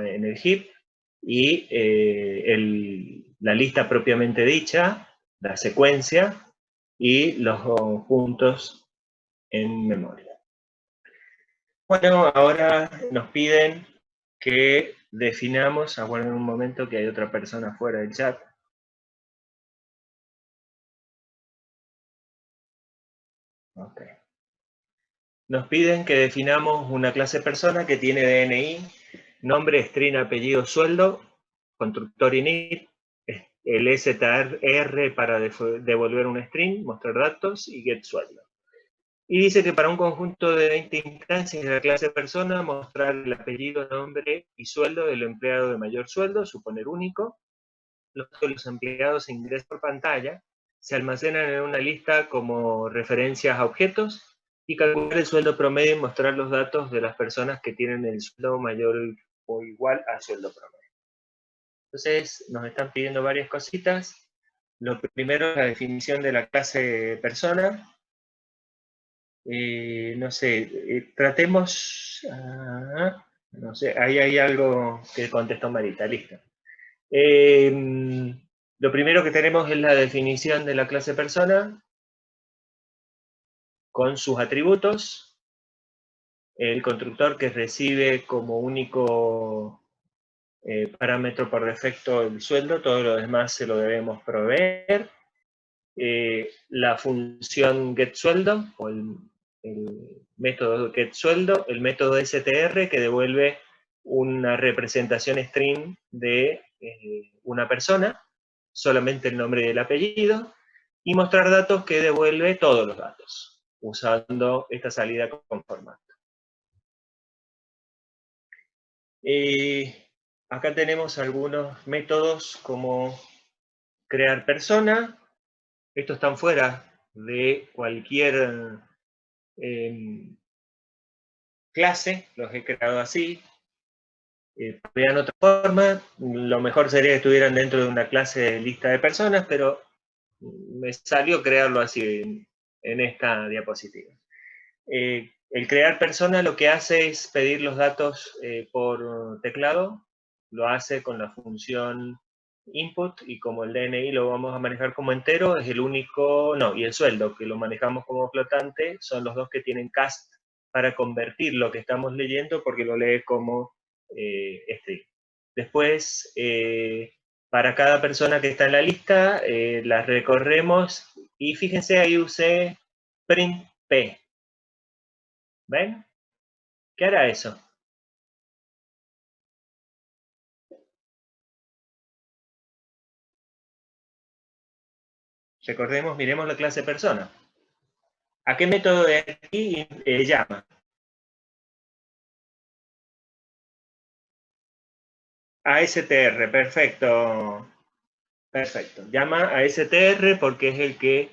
en el heap, y la lista propiamente dicha, la secuencia, y los juntos en memoria. Bueno, ahora nos piden que definamos, aguarden un momento que hay otra persona fuera del chat. Okay. Nos piden que definamos una clase persona que tiene DNI, nombre, string, apellido, sueldo, constructor init, el str para devolver un string, mostrar datos y get sueldo. Y dice que para un conjunto de 20 instancias de la clase persona, mostrar el apellido, nombre y sueldo del empleado de mayor sueldo, suponer único. Los empleados se ingresan por pantalla, se almacenan en una lista como referencias a objetos, y calcular el sueldo promedio y mostrar los datos de las personas que tienen el sueldo mayor o igual al sueldo promedio. Entonces, nos están pidiendo varias cositas. Lo primero es la definición de la clase persona. No sé, tratemos... no sé, ahí hay algo que contestó Marita, listo. Lo primero que tenemos es la definición de la clase persona con sus atributos, el constructor que recibe como único parámetro por defecto el sueldo, todo lo demás se lo debemos proveer, la función getSueldo, o el método getSueldo, el método str que devuelve una representación string de una persona, solamente el nombre y el apellido, y mostrar datos que devuelve todos los datos, usando esta salida con formato. Acá tenemos algunos métodos como crear persona. Estos están fuera de cualquier clase, los he creado así. Vean otra forma, lo mejor sería que estuvieran dentro de una clase de lista de personas, pero me salió crearlo así en esta diapositiva. El crear persona lo que hace es pedir los datos por teclado, lo hace con la función input, y como el DNI lo vamos a manejar como entero, es el único, no, y el sueldo, que lo manejamos como flotante, son los dos que tienen cast para convertir lo que estamos leyendo, porque lo lee como string. Después, para cada persona que está en la lista, las recorremos, y fíjense, ahí usé print p. ¿Ven? ¿Qué hará eso? Recordemos, miremos la clase persona. ¿A qué método de aquí llama? A str, perfecto. Perfecto. Llama a str porque es el que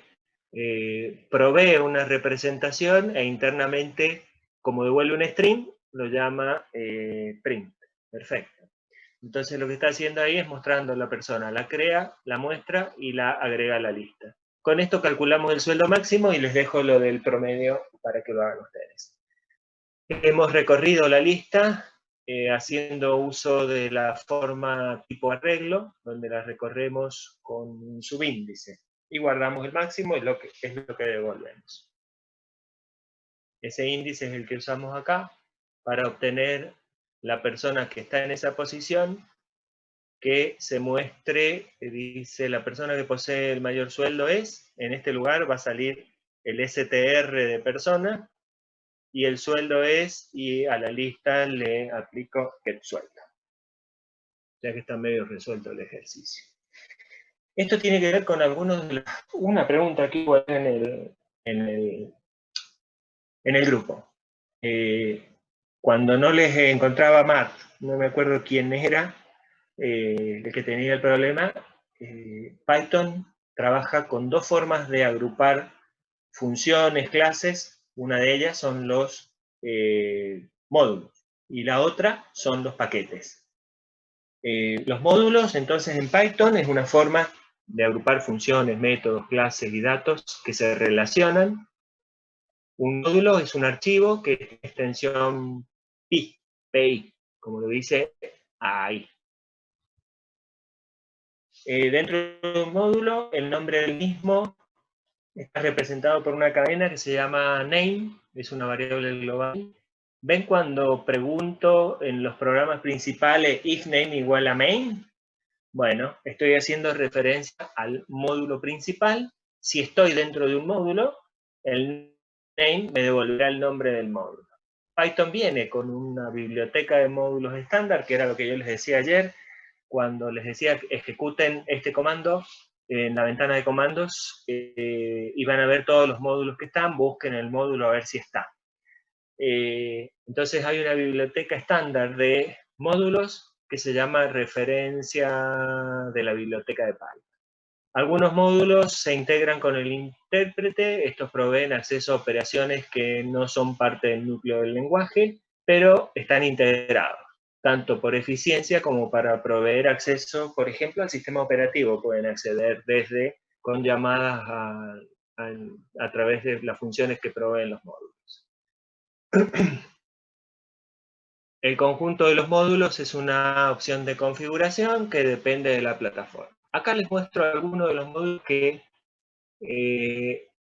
provee una representación e internamente, como devuelve un string, lo llama print. Perfecto. Entonces lo que está haciendo ahí es mostrando a la persona, la crea, la muestra y la agrega a la lista. Con esto calculamos el sueldo máximo y les dejo lo del promedio para que lo hagan ustedes. Hemos recorrido la lista haciendo uso de la forma tipo arreglo, donde la recorremos con un subíndice. Y guardamos el máximo, es lo que devolvemos. Ese índice es el que usamos acá para obtener la persona que está en esa posición, que se muestre, dice, la persona que posee el mayor sueldo es, en este lugar va a salir el str de persona, y el sueldo es, y a la lista le aplico getSueldo. Ya que está medio resuelto el ejercicio. Esto tiene que ver con algunos de los... Una pregunta aquí en el grupo. Cuando no les encontraba Matt, no me acuerdo quién era, el que tenía el problema, Python trabaja con dos formas de agrupar funciones, clases. Una de ellas son los módulos y la otra son los paquetes. Los módulos, entonces, en Python es una forma de agrupar funciones, métodos, clases y datos que se relacionan. Un módulo es un archivo que es extensión PI, como lo dice Ahí. Dentro de un módulo, el nombre del mismo está representado por una cadena que se llama name, es una variable global. ¿Ven cuando pregunto en los programas principales if name igual a main? Bueno, estoy haciendo referencia al módulo principal. Si estoy dentro de un módulo, el name me devolverá el nombre del módulo. Python viene con una biblioteca de módulos estándar, que era lo que yo les decía ayer, cuando les decía que ejecuten este comando en la ventana de comandos y van a ver todos los módulos que están, busquen el módulo a ver si está. Entonces hay una biblioteca estándar de módulos que se llama referencia de la biblioteca de Python. Algunos módulos se integran con el intérprete, estos proveen acceso a operaciones que no son parte del núcleo del lenguaje, pero están integrados, tanto por eficiencia como para proveer acceso, por ejemplo, al sistema operativo. Pueden acceder desde con llamadas a través de las funciones que proveen los módulos. El conjunto de los módulos es una opción de configuración que depende de la plataforma. Acá les muestro algunos de los módulos que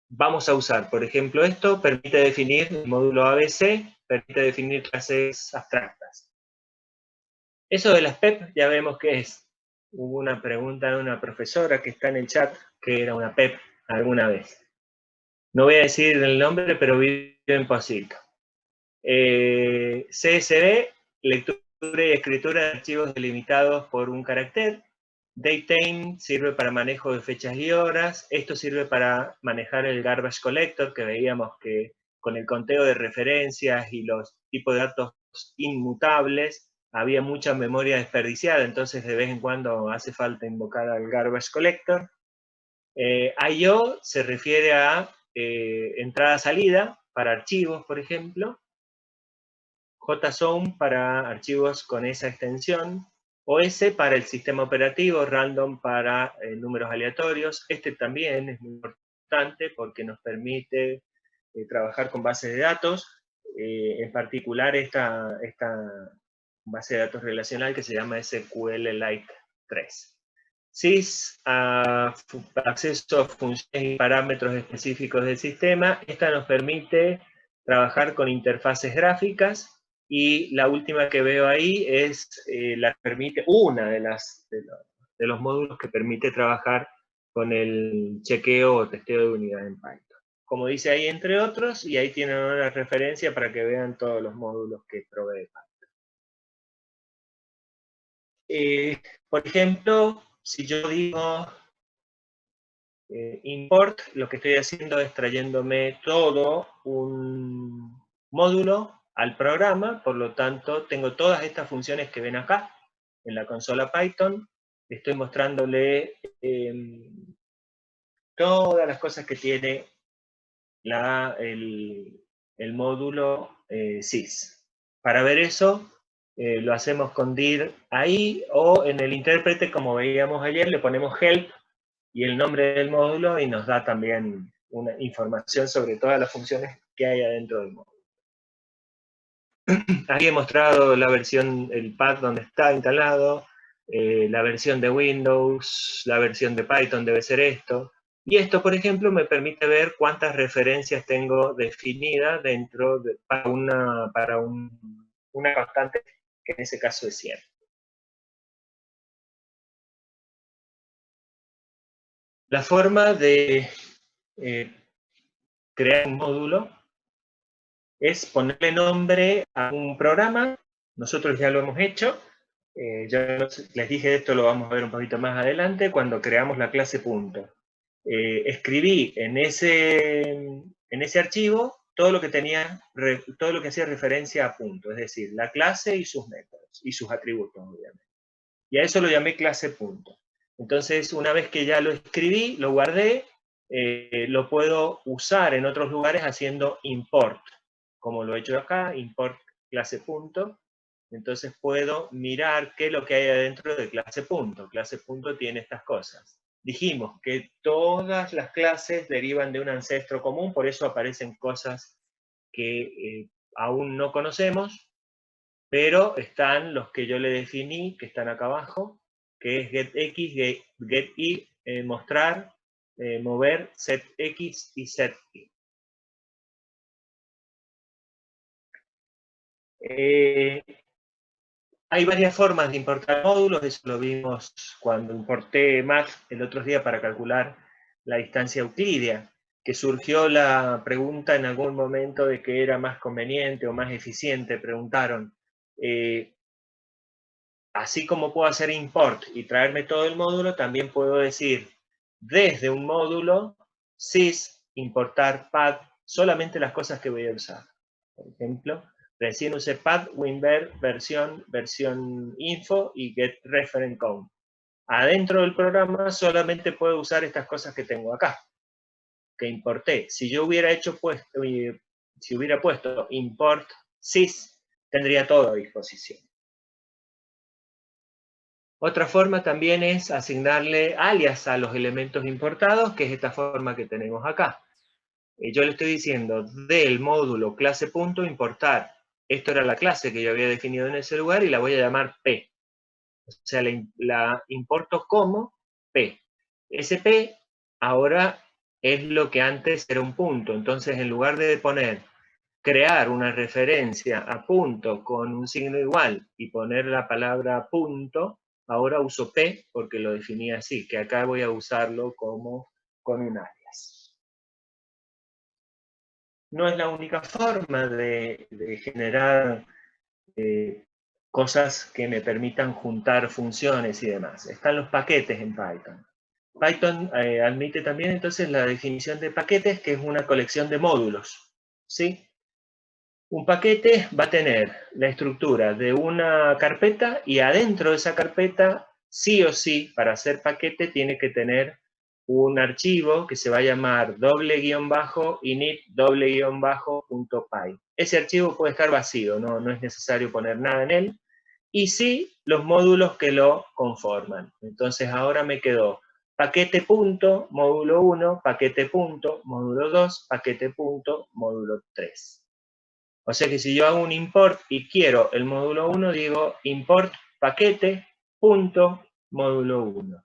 vamos a usar. Por ejemplo, esto permite definir el módulo ABC, permite definir clases abstractas. Eso de las PEP ya vemos qué es. Hubo una pregunta de una profesora que está en el chat que era una PEP alguna vez. No voy a decir el nombre, pero vive en Posito. CSV, lectura y escritura de archivos delimitados por un carácter. Datetime sirve para manejo de fechas y horas. Esto sirve para manejar el garbage collector, que veíamos que con el conteo de referencias y los tipos de datos inmutables había mucha memoria desperdiciada, entonces de vez en cuando hace falta invocar al garbage collector. I/O se refiere a entrada-salida para archivos, por ejemplo. JSON para archivos con esa extensión. OS para el sistema operativo, random para números aleatorios. Este también es muy importante porque nos permite trabajar con bases de datos, en particular esta base de datos relacional que se llama SQLite 3. SYS, acceso a funciones y parámetros específicos del sistema. Esta nos permite trabajar con interfaces gráficas. Y la última que veo ahí es una de los módulos que permite trabajar con el chequeo o testeo de unidad en Python. Como dice ahí, entre otros, y ahí tienen una referencia para que vean todos los módulos que provee Python. Por ejemplo, si yo digo import, lo que estoy haciendo es trayéndome todo un módulo al programa, por lo tanto tengo todas estas funciones que ven acá en la consola Python. Estoy mostrándole todas las cosas que tiene el módulo sys. Para ver eso, lo hacemos con dir ahí, o en el intérprete, como veíamos ayer, le ponemos help y el nombre del módulo y nos da también una información sobre todas las funciones que hay adentro del módulo. Aquí he mostrado la versión, el path donde está instalado, la versión de Windows, la versión de Python debe ser esto. Y esto, por ejemplo, me permite ver cuántas referencias tengo definidas dentro de, para una constante, que en ese caso es 100. La forma de crear un módulo es ponerle nombre a un programa. Nosotros ya lo hemos hecho. Ya les dije esto, lo vamos a ver un poquito más adelante, cuando creamos la clase punto. Escribí en ese archivo todo lo que todo lo que hacía referencia a punto, es decir, la clase y sus métodos, y sus atributos, obviamente. Y a eso lo llamé clase punto. Entonces, una vez que ya lo escribí, lo guardé, lo puedo usar en otros lugares haciendo import, como lo he hecho acá, import clase punto. Entonces puedo mirar qué es lo que hay adentro de clase punto. Clase punto tiene estas cosas. Dijimos que todas las clases derivan de un ancestro común, por eso aparecen cosas que aún no conocemos, pero están los que yo le definí, que están acá abajo, que es getX, getY, mostrar, mover, setX y setY. Hay varias formas de importar módulos, eso lo vimos cuando importé math el otro día para calcular la distancia euclídea, que surgió la pregunta en algún momento de que era más conveniente o más eficiente, preguntaron, así como puedo hacer import y traerme todo el módulo, también puedo decir desde un módulo sys importar pad solamente las cosas que voy a usar. Por ejemplo, recién usé pad, winver, versión info y get reference count. Adentro del programa solamente puedo usar estas cosas que tengo acá, que importé. Si yo hubiera puesto import sys, tendría todo a disposición. Otra forma también es asignarle alias a los elementos importados, que es esta forma que tenemos acá. Yo le estoy diciendo del módulo clase.importar. Esto era la clase que yo había definido en ese lugar y la voy a llamar P. O sea, la importo como P. Ese P ahora es lo que antes era un punto. Entonces, en lugar de poner crear una referencia a punto con un signo igual y poner la palabra punto, ahora uso P porque lo definí así, que acá voy a usarlo como con un alias. No es la única forma de generar cosas que me permitan juntar funciones y demás. Están los paquetes en Python. Python admite también entonces la definición de paquetes, que es una colección de módulos, ¿sí? Un paquete va a tener la estructura de una carpeta y adentro de esa carpeta, sí o sí, para hacer paquete, tiene que tener un archivo que se va a llamar _init_py. Ese archivo puede estar vacío, no es necesario poner nada en él. Y sí, los módulos que lo conforman. Entonces ahora me quedó paquete.módulo 1, paquete.módulo 2, paquete.módulo 3. O sea que si yo hago un import y quiero el módulo 1, digo import paquete.módulo 1.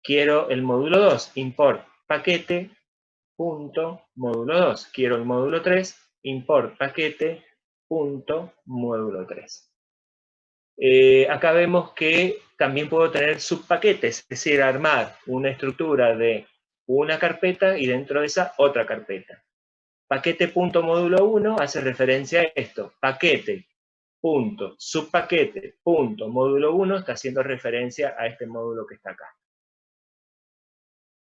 Quiero el módulo 2, import paquete.módulo 2. Quiero el módulo 3, import paquete.módulo 3. Acá vemos que también puedo tener subpaquetes, es decir, armar una estructura de una carpeta y dentro de esa otra carpeta. Paquete.módulo 1 hace referencia a esto. Paquete.subpaquete.módulo 1 está haciendo referencia a este módulo que está acá.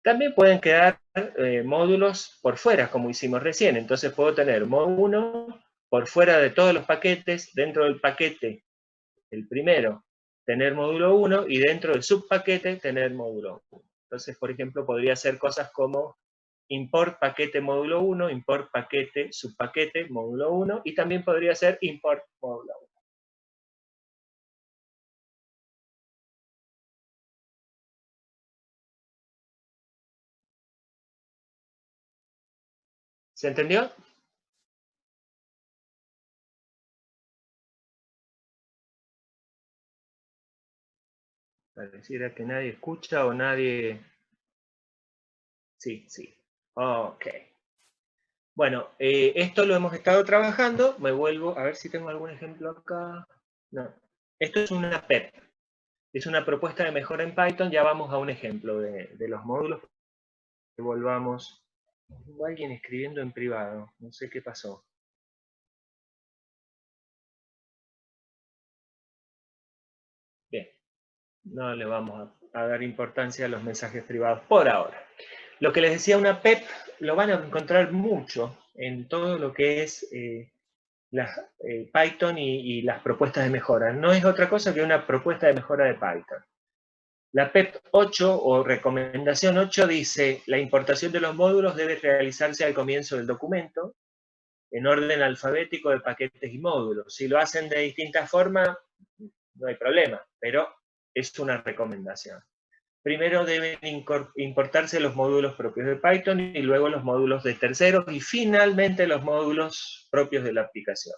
También pueden quedar módulos por fuera, como hicimos recién. Entonces puedo tener módulo 1 por fuera de todos los paquetes, dentro del paquete, el primero, tener módulo 1 y dentro del subpaquete tener módulo 1. Entonces, por ejemplo, podría hacer cosas como import paquete módulo 1, import paquete subpaquete módulo 1 y también podría ser import módulo 1. ¿Se entendió? Pareciera que nadie escucha o nadie... Sí, sí. Ok. Bueno, esto lo hemos estado trabajando. Me vuelvo, a ver si tengo algún ejemplo acá. No. Esto es una PEP. Es una propuesta de mejora en Python. Ya vamos a un ejemplo de los módulos. Volvamos. Hubo alguien escribiendo en privado. No sé qué pasó. Bien. No le vamos a dar importancia a los mensajes privados por ahora. Lo que les decía, una PEP lo van a encontrar mucho en todo lo que es Python y las propuestas de mejora. No es otra cosa que una propuesta de mejora de Python. La PEP 8 o recomendación 8 dice, la importación de los módulos debe realizarse al comienzo del documento, en orden alfabético de paquetes y módulos. Si lo hacen de distintas formas, no hay problema, pero es una recomendación. Primero deben importarse los módulos propios de Python y luego los módulos de terceros y finalmente los módulos propios de la aplicación.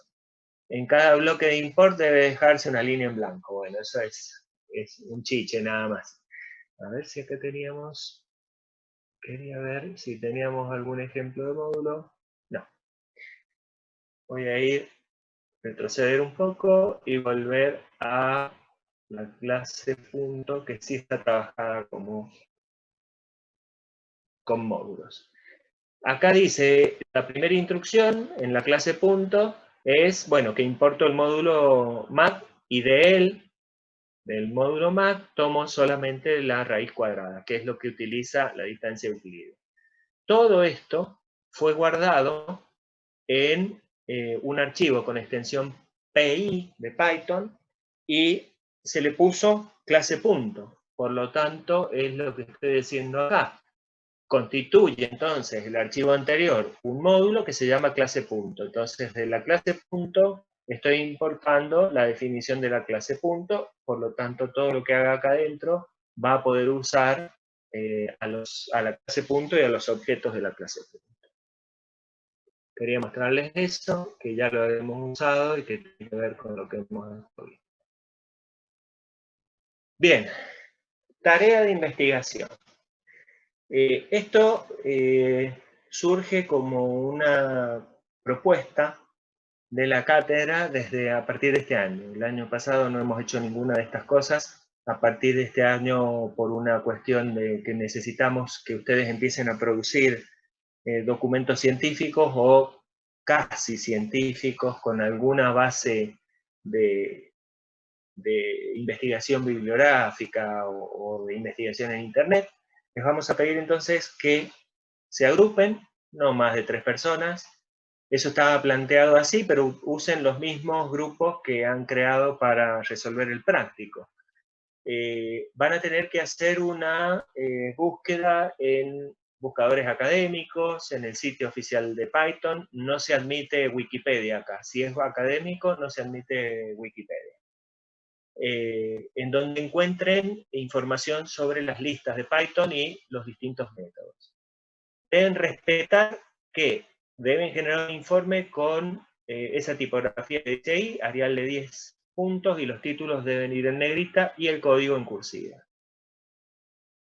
en cada bloque de import debe dejarse una línea en blanco. Bueno, eso es un chiche nada más. A ver si acá teníamos, quería ver si teníamos algún ejemplo de módulo. No. Voy a retroceder un poco y volver a la clase punto, que sí está trabajada como con módulos. Acá dice, la primera instrucción en la clase punto es, bueno, que importo el módulo Math y de él, del módulo Math, tomo solamente la raíz cuadrada, que es lo que utiliza la distancia de Euclides. Todo esto fue guardado en un archivo con extensión PI de Python y se le puso clase punto. Por lo tanto, es lo que estoy diciendo acá. Constituye entonces el archivo anterior un módulo que se llama clase punto. Entonces, de la clase punto estoy importando la definición de la clase punto, por lo tanto, todo lo que haga acá adentro va a poder usar a la clase punto y a los objetos de la clase punto. Quería mostrarles eso, que ya lo hemos usado y que tiene que ver con lo que hemos visto. Bien, tarea de investigación. Esto surge como una propuesta de la cátedra desde a partir de este año. El año pasado no hemos hecho ninguna de estas cosas. A partir de este año, por una cuestión de que necesitamos que ustedes empiecen a producir documentos científicos o casi científicos con alguna base de investigación bibliográfica o de investigación en Internet, les vamos a pedir entonces que se agrupen, no más de 3 personas. Eso estaba planteado así, pero usen los mismos grupos que han creado para resolver el práctico. Van a tener que hacer una búsqueda en buscadores académicos, en el sitio oficial de Python. No se admite Wikipedia acá. Si es académico, no se admite Wikipedia. En donde encuentren información sobre las listas de Python y los distintos métodos. Deben respetar que deben generar un informe con esa tipografía de DCI, Arial de 10 puntos, y los títulos deben ir en negrita y el código en cursiva.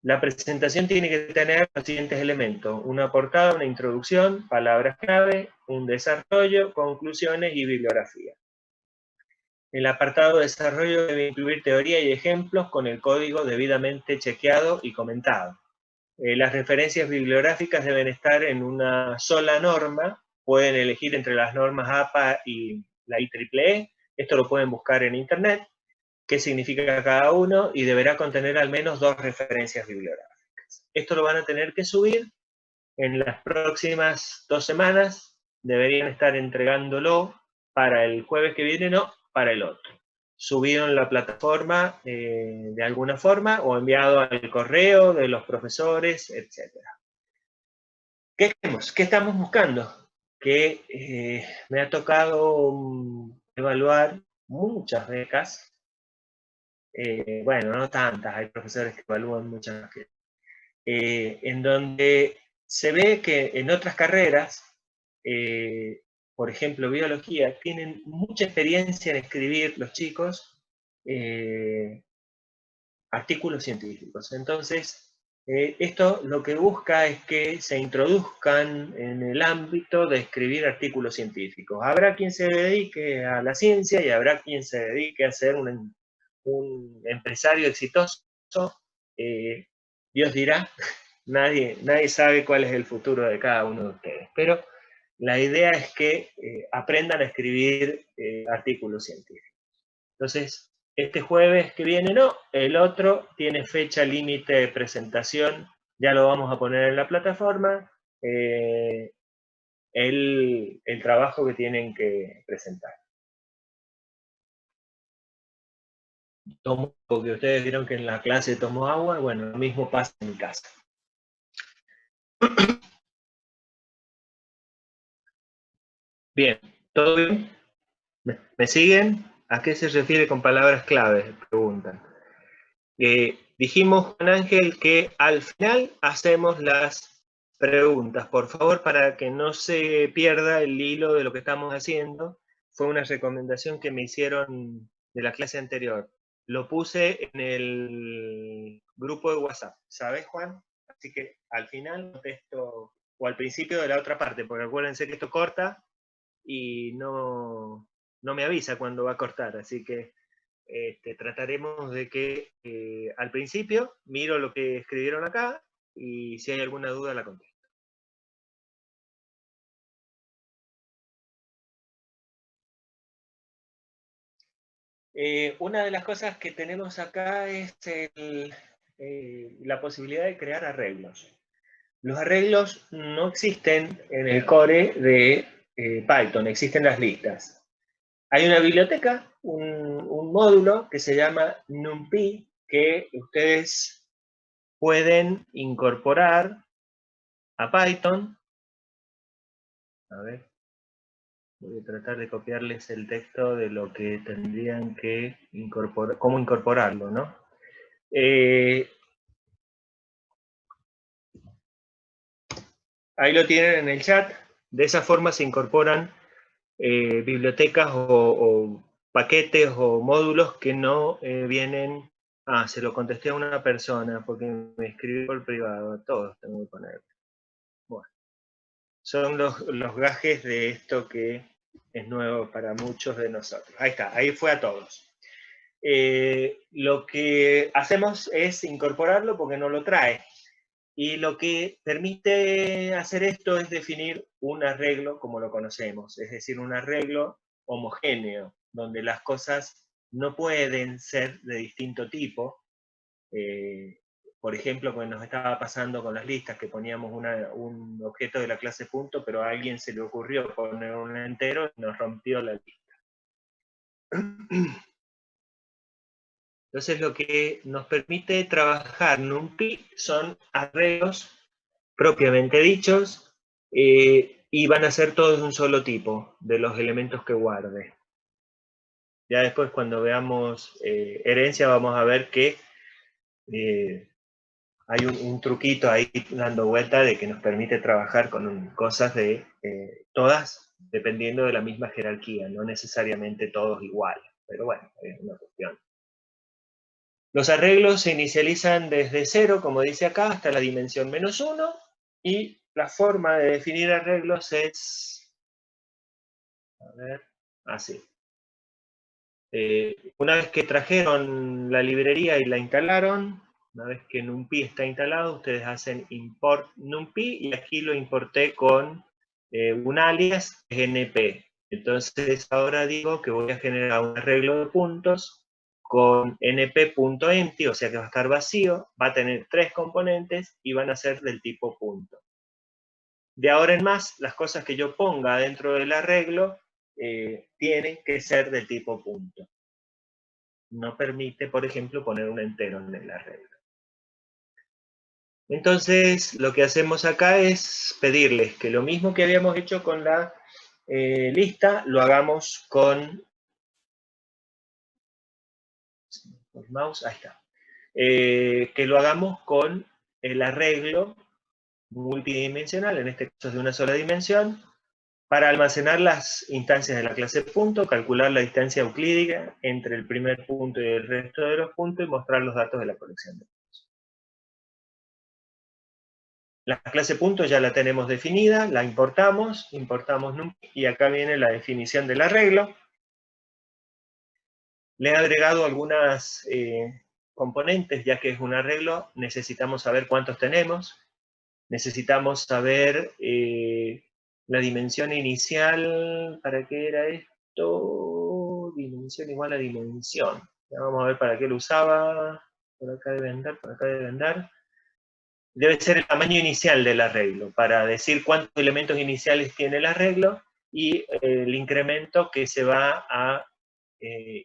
La presentación tiene que tener los siguientes elementos: una portada, una introducción, palabras clave, un desarrollo, conclusiones y bibliografía. El apartado de desarrollo debe incluir teoría y ejemplos con el código debidamente chequeado y comentado. Las referencias bibliográficas deben estar en una sola norma. Pueden elegir entre las normas APA y la IEEE. Esto lo pueden buscar en Internet. ¿Qué significa cada uno? Y deberá contener al menos 2 referencias bibliográficas. Esto lo van a tener que subir en las próximas 2 semanas. Deberían estar entregándolo para el jueves que viene, no, para el otro. Subido en la plataforma de alguna forma o enviado al correo de los profesores, etc. ¿Qué queremos? ¿Qué estamos buscando? Que me ha tocado evaluar muchas becas. Bueno, no tantas, hay profesores que evalúan muchas becas. En donde se ve que en otras carreras, por ejemplo, biología, tienen mucha experiencia en escribir los chicos artículos científicos. Entonces, esto lo que busca es que se introduzcan en el ámbito de escribir artículos científicos. Habrá quien se dedique a la ciencia y habrá quien se dedique a ser un empresario exitoso. Dios dirá, nadie sabe cuál es el futuro de cada uno de ustedes. Pero la idea es que aprendan a escribir artículos científicos. Entonces, este jueves que viene no, el otro tiene fecha límite de presentación, ya lo vamos a poner en la plataforma, el trabajo que tienen que presentar. Porque ustedes vieron que en la clase tomó agua, bueno, lo mismo pasa en mi casa. Bien, ¿todo bien? ¿Me siguen? ¿A qué se refiere con palabras claves? Preguntan. Dijimos, Juan Ángel, que al final hacemos las preguntas. Por favor, para que no se pierda el hilo de lo que estamos haciendo, fue una recomendación que me hicieron de la clase anterior. Lo puse en el grupo de WhatsApp, ¿sabes, Juan? Así que al final contesto, o al principio de la otra parte, porque acuérdense que esto corta y no me avisa cuando va a cortar, así que trataremos de que al principio miro lo que escribieron acá y si hay alguna duda la contesto. Una de las cosas que tenemos acá es la posibilidad de crear arreglos. Los arreglos no existen en el core de Python, existen las listas. Hay una biblioteca, un módulo que se llama NumPy, que ustedes pueden incorporar a Python. A ver, voy a tratar de copiarles el texto de lo que tendrían que incorporar, cómo incorporarlo, ¿no? Ahí lo tienen en el chat. De esa forma se incorporan bibliotecas o paquetes o módulos que no vienen. Ah, se lo contesté a una persona porque me escribió por privado. Todos tengo que poner. Bueno, son los gajes de esto que es nuevo para muchos de nosotros. Ahí está, ahí fue a todos. Lo que hacemos es incorporarlo porque no lo trae. Y lo que permite hacer esto es definir un arreglo como lo conocemos, es decir, un arreglo homogéneo, donde las cosas no pueden ser de distinto tipo. Por ejemplo, cuando nos estaba pasando con las listas, que poníamos un objeto de la clase punto, pero a alguien se le ocurrió poner un entero y nos rompió la lista. Entonces lo que nos permite trabajar NumPy son arreglos propiamente dichos, y van a ser todos de un solo tipo, de los elementos que guarde. Ya después cuando veamos herencia vamos a ver que hay un truquito ahí dando vuelta de que nos permite trabajar con cosas de todas dependiendo de la misma jerarquía, no necesariamente todos iguales, pero bueno, es una cuestión. Los arreglos se inicializan desde 0, como dice acá, hasta la dimensión -1, y la forma de definir arreglos es, a ver, así. Una vez que trajeron la librería y la instalaron, una vez que NumPy está instalado, ustedes hacen import NumPy, y aquí lo importé con un alias np. Entonces ahora digo que voy a generar un arreglo de puntos con np.empty, o sea que va a estar vacío, va a tener 3 componentes y van a ser del tipo punto. De ahora en más, las cosas que yo ponga dentro del arreglo tienen que ser del tipo punto. No permite, por ejemplo, poner un entero en el arreglo. Entonces, lo que hacemos acá es pedirles que lo mismo que habíamos hecho con la lista, lo hagamos con el mouse, ahí está. Que lo hagamos con el arreglo multidimensional, en este caso es de una sola dimensión, para almacenar las instancias de la clase punto, calcular la distancia euclídica entre el primer punto y el resto de los puntos y mostrar los datos de la colección de puntos. La clase punto ya la tenemos definida, la importamos NumPy, y acá viene la definición del arreglo. Le he agregado algunas componentes, ya que es un arreglo, necesitamos saber cuántos tenemos, necesitamos saber la dimensión inicial. ¿Para qué era esto? Dimensión igual a dimensión. Ya vamos a ver para qué lo usaba. Por acá debe andar, por acá debe andar. Debe ser el tamaño inicial del arreglo, para decir cuántos elementos iniciales tiene el arreglo y el incremento que se va a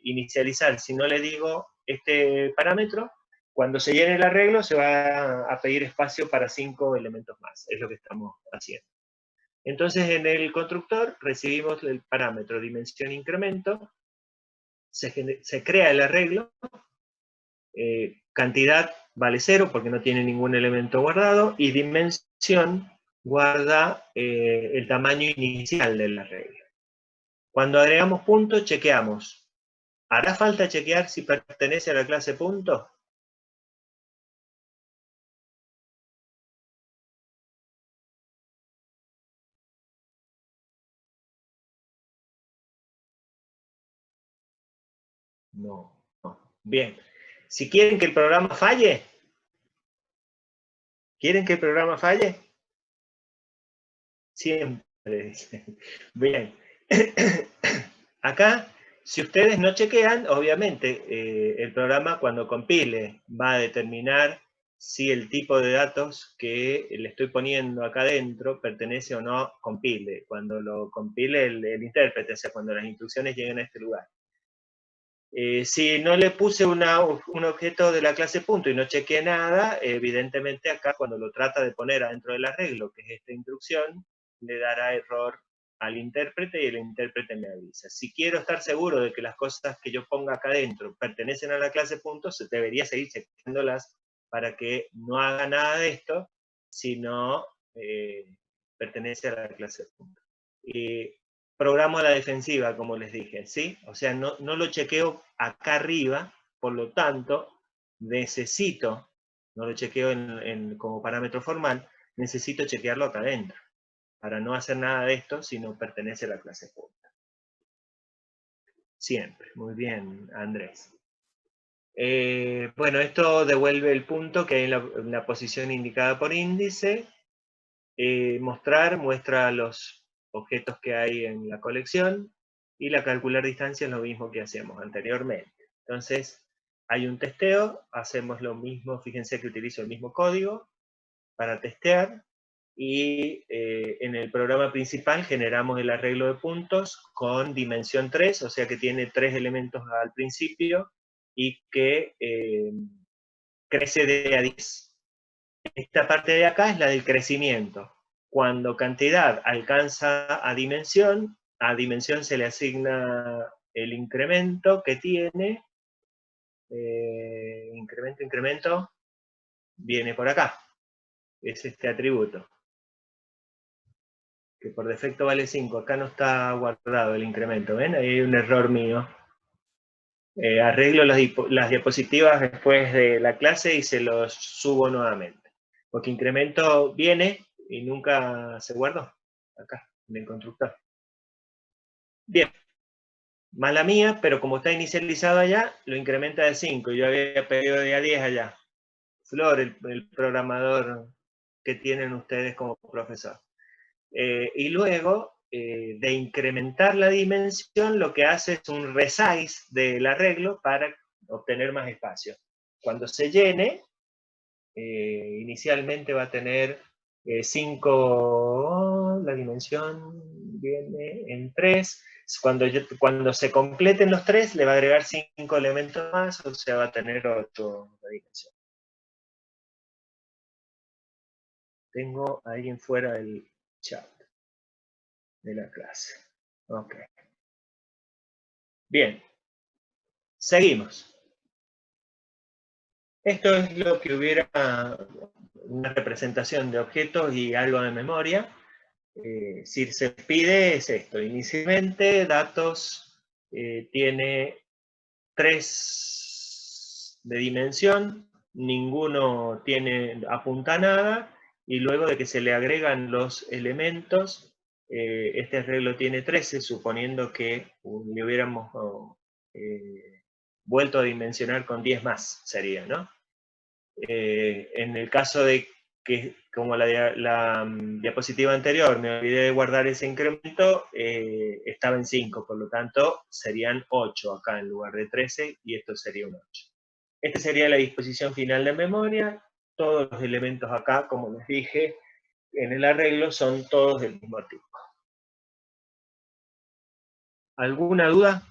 inicializar. Si no le digo este parámetro, cuando se llene el arreglo se va a pedir espacio para 5 elementos más. Es lo que estamos haciendo. Entonces en el constructor recibimos el parámetro dimensión incremento, se crea el arreglo, cantidad vale 0 porque no tiene ningún elemento guardado, y dimensión guarda el tamaño inicial del arreglo. Cuando agregamos puntos, chequeamos. ¿Hará falta chequear si pertenece a la clase punto? No, no. Bien. Si quieren que el programa falle, ¿quieren que el programa falle? Siempre. Bien. Acá, si ustedes no chequean, obviamente el programa cuando compile va a determinar si el tipo de datos que le estoy poniendo acá adentro pertenece o no compile. Cuando lo compile el intérprete, o sea, cuando las instrucciones lleguen a este lugar. Si no le puse un objeto de la clase punto y no chequeé nada, evidentemente acá cuando lo trata de poner adentro del arreglo, que es esta instrucción, le dará error al intérprete y el intérprete me avisa. Si quiero estar seguro de que las cosas que yo ponga acá adentro pertenecen a la clase punto, se debería seguir chequeándolas para que no haga nada de esto, sino pertenece a la clase punto. Programo a la defensiva, como les dije, ¿sí? O sea, no lo chequeo acá arriba, por lo tanto, necesito, no lo chequeo como parámetro formal, necesito chequearlo acá adentro, para no hacer nada de esto si no pertenece a la clase punta. Siempre, muy bien, Andrés. Bueno, esto devuelve el punto que hay en la posición indicada por índice. Muestra los objetos que hay en la colección, y la calcular distancia es lo mismo que hacíamos anteriormente. Entonces, hay un testeo, hacemos lo mismo, fíjense que utilizo el mismo código para testear, y en el programa principal generamos el arreglo de puntos con dimensión 3, o sea que tiene 3 elementos al principio, y que crece de a 10. Esta parte de acá es la del crecimiento. Cuando cantidad alcanza a dimensión se le asigna el incremento que tiene. Incremento, viene por acá. Es este atributo, que por defecto vale 5. Acá no está guardado el incremento, ¿ven? Ahí hay un error mío. Arreglo las diapositivas después de la clase y se los subo nuevamente. Porque incremento viene y nunca se guardó acá, en el constructor. Bien, mala mía, pero como está inicializado allá, lo incrementa de 5. Yo había pedido de a 10 allá. Flor, el programador que tienen ustedes como profesor. Y luego de incrementar la dimensión, lo que hace es un resize del arreglo para obtener más espacio. Cuando se llene, inicialmente va a tener 5, la dimensión viene en 3. Cuando se completen los 3, le va a agregar 5 elementos más, o sea, va a tener 8 la dimensión. Tengo a alguien fuera del chat de la clase. Ok. Bien. Seguimos. Esto es lo que hubiera una representación de objetos y algo de memoria. Si se pide es esto. Inicialmente, datos tiene 3 de dimensión, ninguno apunta a nada, y luego de que se le agregan los elementos, este arreglo tiene 13, suponiendo que le hubiéramos vuelto a dimensionar con 10 más, sería, ¿no? En el caso de que, como la diapositiva anterior, me olvidé de guardar ese incremento, estaba en 5, por lo tanto serían 8 acá en lugar de 13, y esto sería un 8. Esta sería la disposición final de memoria. Todos los elementos acá, como les dije, en el arreglo son todos del mismo tipo. ¿Alguna duda?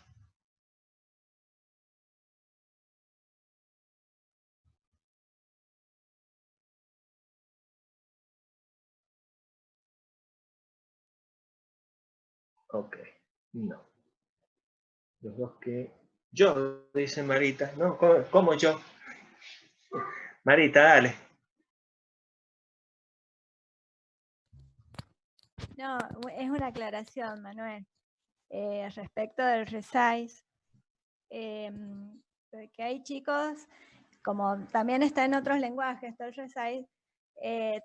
Ok, no. Los dos que... Yo, dice Marita. No, ¿cómo yo? Marita, dale. No, es una aclaración, Manuel. respecto del resize, que hay chicos, como también está en otros lenguajes, todo el resize,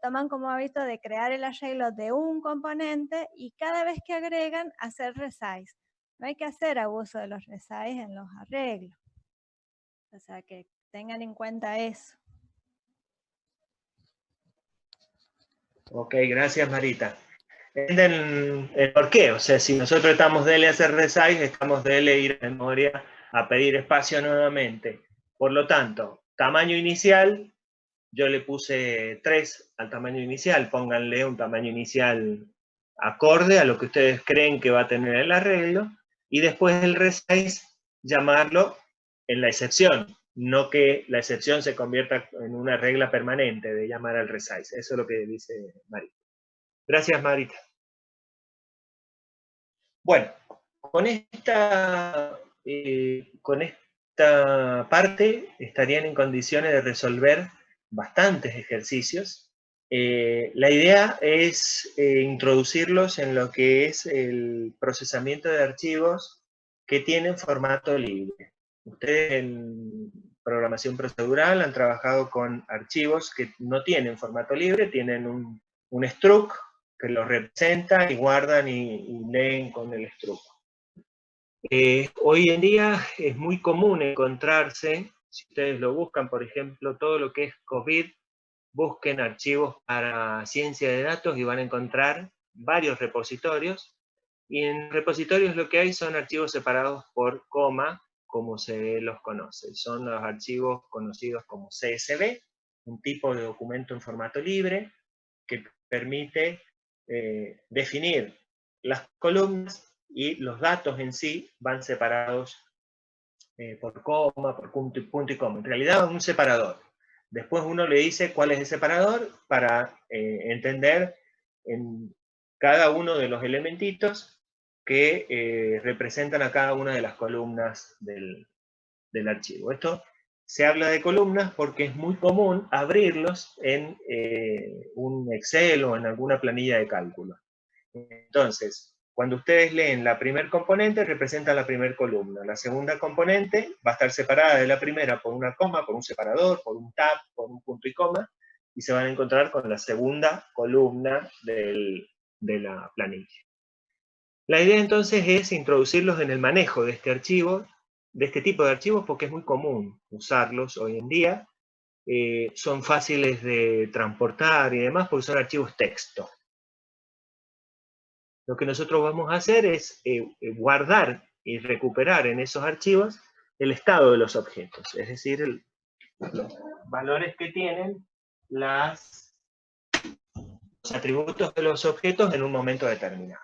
toman como hábito de crear el arreglo de un componente y cada vez que agregan, hacer resize. No hay que hacer abuso de los resize en los arreglos. O sea, que tengan en cuenta eso. Ok, gracias Marita. ¿Entienden el por qué? O sea, si nosotros estamos de hacer resize, estamos de ir a memoria a pedir espacio nuevamente. Por lo tanto, tamaño inicial, yo le puse 3 al tamaño inicial, pónganle un tamaño inicial acorde a lo que ustedes creen que va a tener el arreglo, y después el resize llamarlo en la excepción, no que la excepción se convierta en una regla permanente de llamar al resize. Eso es lo que dice Marita. Gracias, Marita. Bueno, con esta parte estarían en condiciones de resolver bastantes ejercicios. La idea es introducirlos en lo que es el procesamiento de archivos que tienen formato libre. Ustedes en programación procedural han trabajado con archivos que no tienen formato libre, tienen un struct que los representa y guardan y leen con el struct. Hoy en día es muy común encontrarse, si ustedes lo buscan, por ejemplo, todo lo que es COVID, busquen archivos para ciencia de datos y van a encontrar varios repositorios. Y en repositorios lo que hay son archivos separados por coma, como se los conoce. Son los archivos conocidos como CSV, un tipo de documento en formato libre que permite definir las columnas y los datos en sí van separados por coma, por punto y coma. En realidad un separador. Después uno le dice cuál es el separador para entender en cada uno de los elementitos que representan a cada una de las columnas del archivo. Esto se habla de columnas porque es muy común abrirlos en un Excel o en alguna planilla de cálculo. Entonces, cuando ustedes leen la primer componente, representa la primera columna. La segunda componente va a estar separada de la primera por una coma, por un separador, por un tab, por un punto y coma, y se van a encontrar con la segunda columna de la planilla. La idea entonces es introducirlos en el manejo de este archivo, de este tipo de archivos, porque es muy común usarlos hoy en día. Son fáciles de transportar y demás porque son archivos texto. Lo que nosotros vamos a hacer es guardar y recuperar en esos archivos el estado de los objetos, es decir, los valores que tienen los atributos de los objetos en un momento determinado.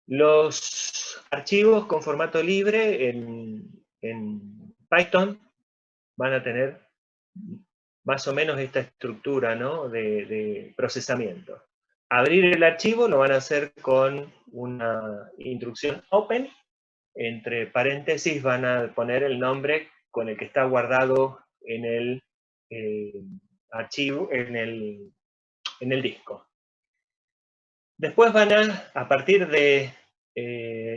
Los archivos con formato libre en Python van a tener más o menos esta estructura, ¿no?, de procesamiento. Abrir el archivo lo van a hacer con una instrucción open, entre paréntesis van a poner el nombre con el que está guardado en el archivo, en el disco. Después van a partir de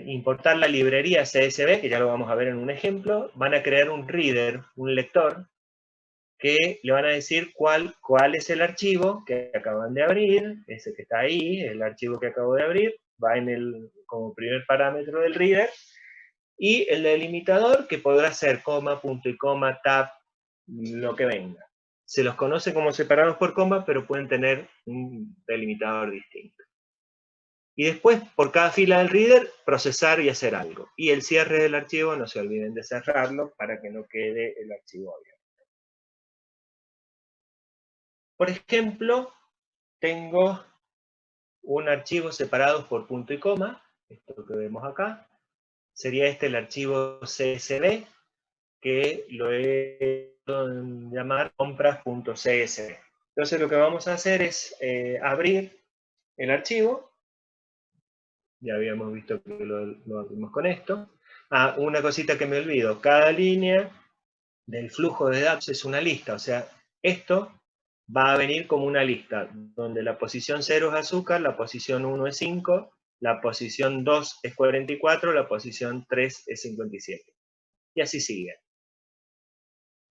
importar la librería CSV, que ya lo vamos a ver en un ejemplo, van a crear un reader, un lector, que le van a decir cuál es el archivo que acaban de abrir, ese que está ahí, el archivo que acabo de abrir, va como primer parámetro del reader, y el delimitador, que podrá ser coma, punto y coma, tab, lo que venga. Se los conoce como separados por coma, pero pueden tener un delimitador distinto. Y después, por cada fila del reader, procesar y hacer algo. Y el cierre del archivo, no se olviden de cerrarlo para que no quede el archivo abierto. Por ejemplo, tengo un archivo separado por punto y coma, esto que vemos acá. Sería este el archivo CSV, que lo he llamar compras.csv. Entonces lo que vamos a hacer es abrir el archivo. Ya habíamos visto que lo abrimos con esto. Una cosita que me olvido. Cada línea del flujo de datos es una lista. O sea, esto va a venir como una lista, donde la posición 0 es azúcar, la posición 1 es 5, la posición 2 es 44, la posición 3 es 57. Y así sigue.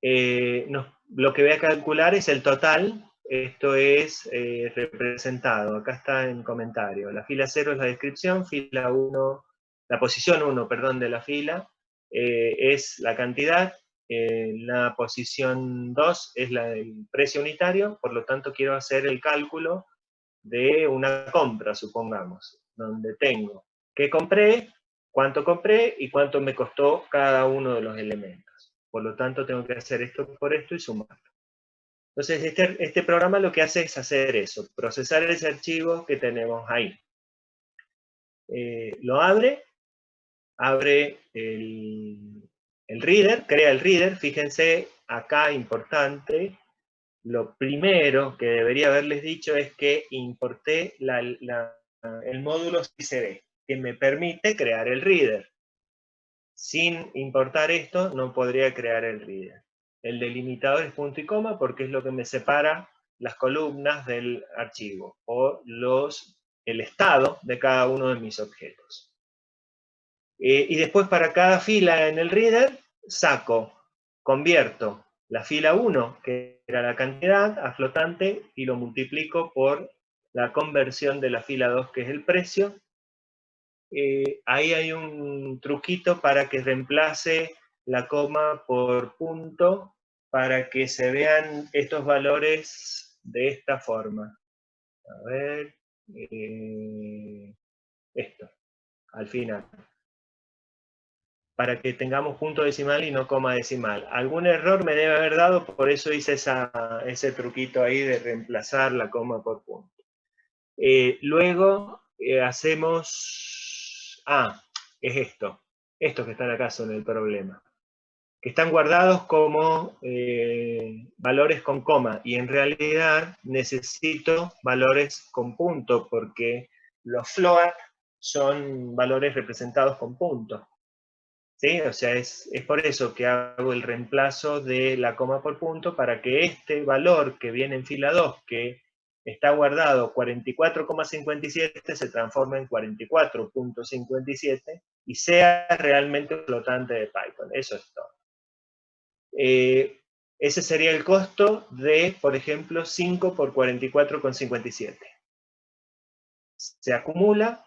Lo que voy a calcular es el total. Esto es representado, acá está en comentario. La fila 0 es la descripción, fila 1, la posición 1, perdón, de la fila es la cantidad, la posición 2 es la del precio unitario, por lo tanto quiero hacer el cálculo de una compra, supongamos, donde tengo qué compré, cuánto compré y cuánto me costó cada uno de los elementos. Por lo tanto, tengo que hacer esto por esto y sumarlo. Entonces, este programa lo que hace es hacer eso, procesar ese archivo que tenemos ahí. Lo abre el reader, crea el reader. Fíjense, acá importante, lo primero que debería haberles dicho es que importé el módulo CCD, que me permite crear el reader. Sin importar esto, no podría crear el reader. El delimitador es punto y coma porque es lo que me separa las columnas del archivo o el estado de cada uno de mis objetos. Y después para cada fila en el reader, convierto la fila 1, que era la cantidad, a flotante y lo multiplico por la conversión de la fila 2, que es el precio. Ahí hay un truquito para que reemplace la coma por punto para que se vean estos valores de esta forma. A ver, esto, al final. Para que tengamos punto decimal y no coma decimal. Algún error me debe haber dado, por eso hice ese truquito ahí de reemplazar la coma por punto. Luego hacemos... es esto. Estos que están acá son el problema. Que están guardados como valores con coma, y en realidad necesito valores con punto, porque los float son valores representados con punto. ¿Sí? O sea, es por eso que hago el reemplazo de la coma por punto, para que este valor que viene en fila 2, que está guardado 44,57, se transforme en 44.57 y sea realmente un flotante de Python. Eso es todo. Ese sería el costo de, por ejemplo, 5 por 44,57. Se acumula.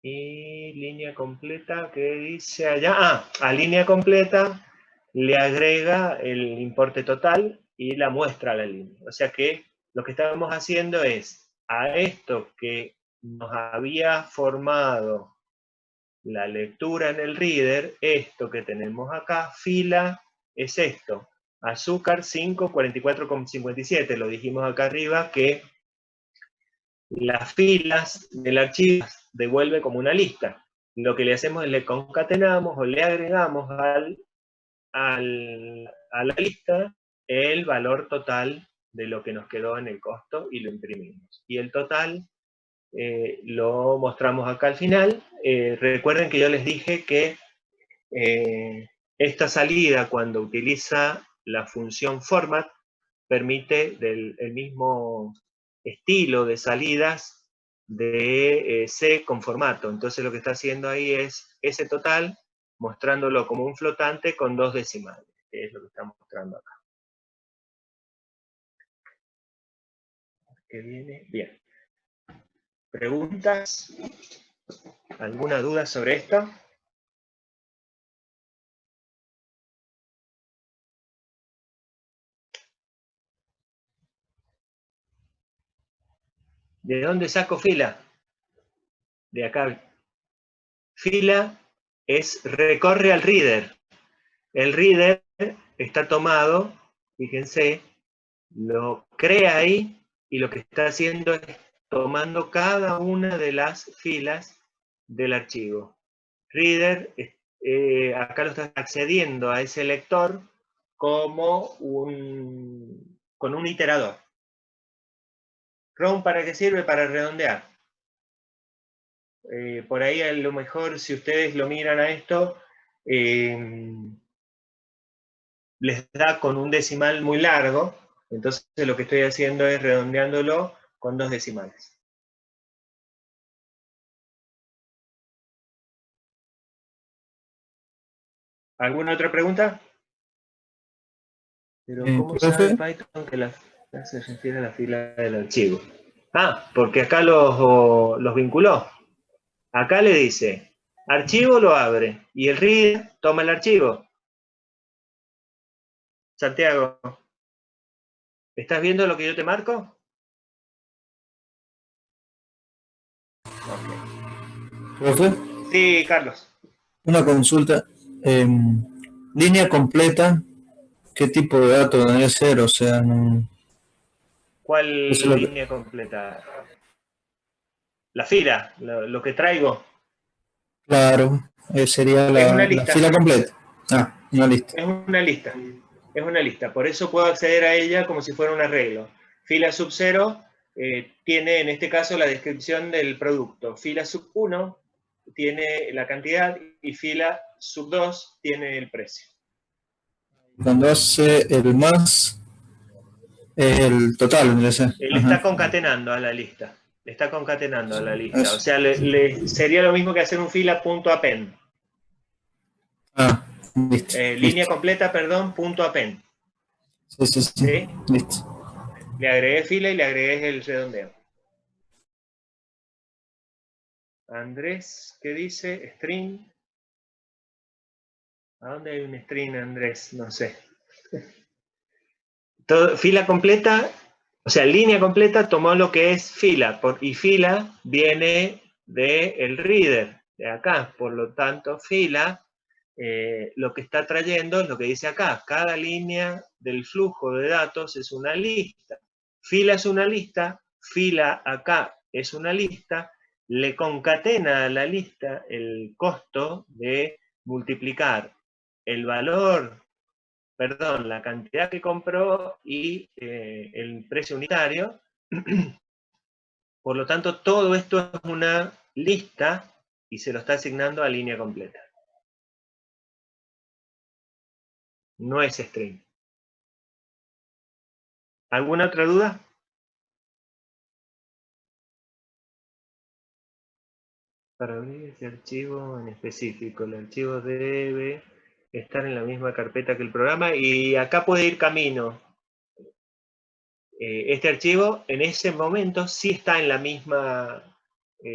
Y línea completa, ¿qué dice allá? A línea completa le agrega el importe total y la muestra a la línea. O sea que lo que estamos haciendo es, a esto que nos había formado la lectura en el reader, esto que tenemos acá, fila, es esto. Azúcar 5, 44,57. Lo dijimos acá arriba que las filas del archivo devuelve como una lista. Lo que le hacemos es le concatenamos o le agregamos a la lista el valor total de lo que nos quedó en el costo y lo imprimimos. Y el total lo mostramos acá al final. Recuerden que yo les dije que esta salida, cuando utiliza la función format, permite el mismo estilo de salidas de C con formato. Entonces lo que está haciendo ahí es ese total, mostrándolo como un flotante con 2 decimales, que es lo que estamos mostrando acá. ¿Qué viene? Bien. ¿Preguntas? ¿Alguna duda sobre esto? ¿De dónde saco fila? De acá. Fila recorre al reader. El reader está tomado, fíjense, lo crea ahí y lo que está haciendo es tomando cada una de las filas del archivo. Reader, acá lo está accediendo a ese lector como con un iterador. ROM, ¿para qué sirve? Para redondear. Por ahí a lo mejor, si ustedes lo miran a esto, les da con un decimal muy largo, entonces lo que estoy haciendo es redondeándolo con 2 decimales. ¿Alguna otra pregunta? Pero ¿cómo sabe Profe, Python que la fila se refiere a la fila del archivo? Ah, porque acá los vinculó. Acá le dice, archivo lo abre, y el reader toma el archivo. Santiago, ¿estás viendo lo que yo te marco? profe, Sí, Carlos. una consulta. Línea completa, ¿qué tipo de dato debería ser? O sea, no, eso es ¿Cuál lo que, línea completa? La fila, lo que traigo. claro, sería Es una la lista. fila completa. Ah, una lista. Es una lista. Es una lista. Por eso puedo acceder a ella como si fuera un arreglo. Fila sub 0 tiene en este caso la descripción del producto. Fila sub 1 tiene la cantidad y fila sub 2 tiene el precio. Cuando hace el más, es el total, vendría a ser. Él está Ajá. concatenando a la lista. Le está concatenando a la lista. O Eso. sea, sería lo mismo que hacer un fila.append. Ah, listo, Línea listo. completa, perdón, punto append. Sí, sí, sí. ¿Sí? Listo. Le agregué fila y le agregué el redondeo. Andrés, ¿qué dice? String. ¿A dónde hay un string, Andrés? No sé. Fila completa, o sea, línea completa tomó lo que es fila, y fila viene del reader, de acá. Por lo tanto, fila, lo que está trayendo es lo que dice acá. Cada línea del flujo de datos es una lista. Fila es una lista, fila acá es una lista, le concatena a la lista el costo de multiplicar el valor, perdón, la cantidad que compró y el precio unitario. Por lo tanto, todo esto es una lista y se lo está asignando a línea completa. No es string. ¿Alguna otra duda? Para abrir ese archivo en específico, el archivo debe estar en la misma carpeta que el programa y acá puede ir camino. Este archivo en ese momento sí está en la misma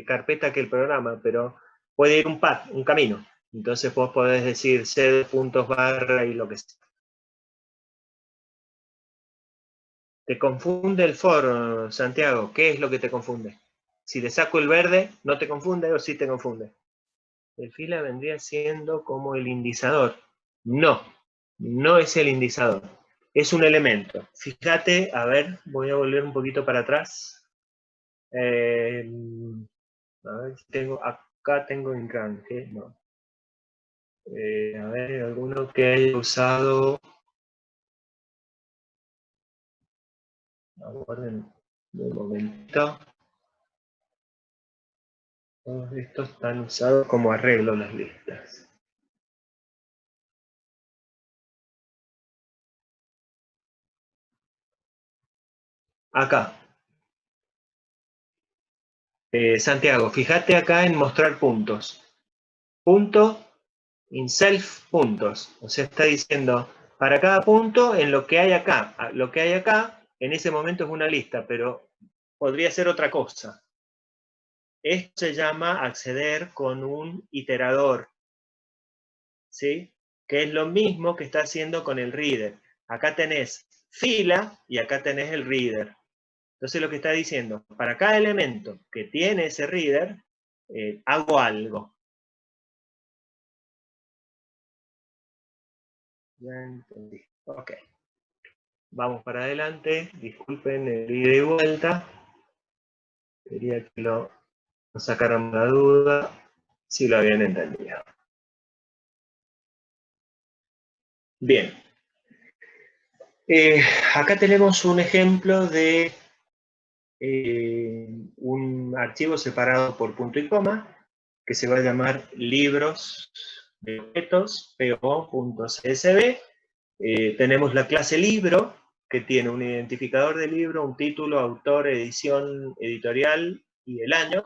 carpeta que el programa, pero puede ir un path, un camino. Entonces vos podés decir c puntos barra y lo que sea. ¿Te confunde el for, Santiago? ¿Qué es lo que te confunde? Si le saco el verde, ¿no te confunde o sí te confunde? El fila vendría siendo como el indizador. No, no es el indizador. Es un elemento. Fíjate, a ver, voy a volver un poquito para atrás. A ver si tengo, acá tengo en range, no. A ver, alguno que haya usado. Aguarden un momento. Todos estos están usados como arreglo las listas. Acá. Santiago, fíjate acá en mostrar puntos. Punto, in self puntos. O sea, está diciendo, para cada punto, en lo que hay acá. Lo que hay acá, en ese momento es una lista, pero podría ser otra cosa. Esto se llama acceder con un iterador, ¿sí? Que es lo mismo que está haciendo con el reader. Acá tenés fila y acá tenés el reader. Entonces lo que está diciendo, para cada elemento que tiene ese reader, hago algo. Ya entendí. Ok. Vamos para adelante. Disculpen el ida y vuelta. Quería que lo sacaran la duda si lo habían entendido. Bien. Acá tenemos un ejemplo de un archivo separado por punto y coma que se va a llamar libros de objetos, po.csv. Tenemos la clase libro, que tiene un identificador de libro, un título, autor, edición, editorial y el año.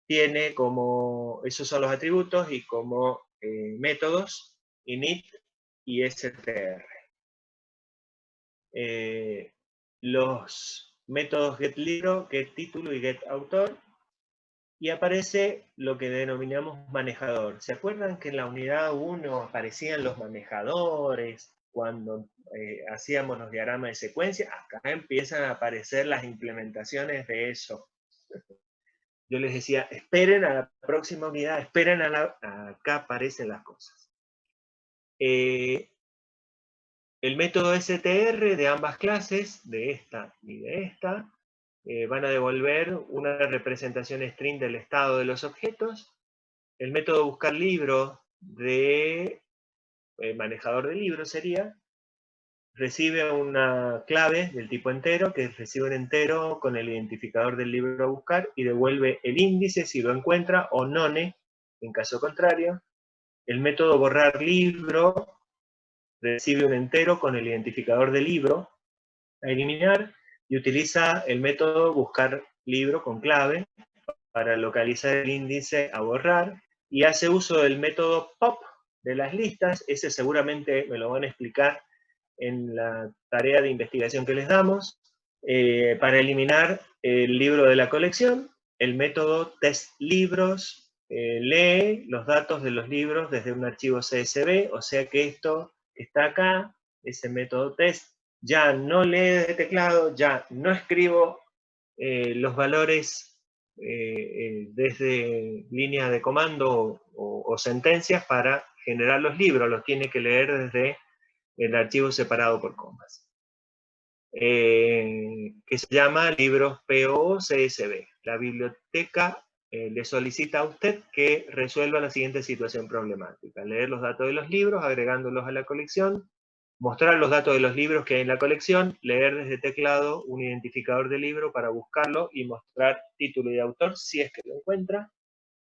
Tiene como, esos son los atributos, y como métodos init y str. Los métodos getLibro, getTítulo y getAutor, y aparece lo que denominamos manejador. ¿Se acuerdan que en la unidad 1 aparecían los manejadores cuando hacíamos los diagramas de secuencia? Acá empiezan a aparecer las implementaciones de eso. Yo les decía, esperen a la próxima unidad, esperen acá aparecen las cosas. El método str de ambas clases, de esta y de esta, van a devolver una representación string del estado de los objetos. El método buscar libro de manejador de libros sería, recibe una clave del tipo entero, que recibe un entero con el identificador del libro a buscar, y devuelve el índice si lo encuentra, o none, en caso contrario. El método borrar libro recibe un entero con el identificador del libro a eliminar, y utiliza el método buscar libro con clave para localizar el índice a borrar, y hace uso del método pop de las listas. Ese seguramente me lo van a explicar en la tarea de investigación que les damos, para eliminar el libro de la colección. El método testLibros lee los datos de los libros desde un archivo CSV, o sea que esto que está acá, ese método test, ya no lee desde teclado, ya no escribo los valores desde línea de comando o sentencias para generar los libros, los tiene que leer desde el archivo separado por comas, que se llama libros PO-CSV. La biblioteca le solicita a usted que resuelva la siguiente situación problemática: leer los datos de los libros, agregándolos a la colección, mostrar los datos de los libros que hay en la colección, leer desde teclado un identificador de libro para buscarlo y mostrar título y autor si es que lo encuentra,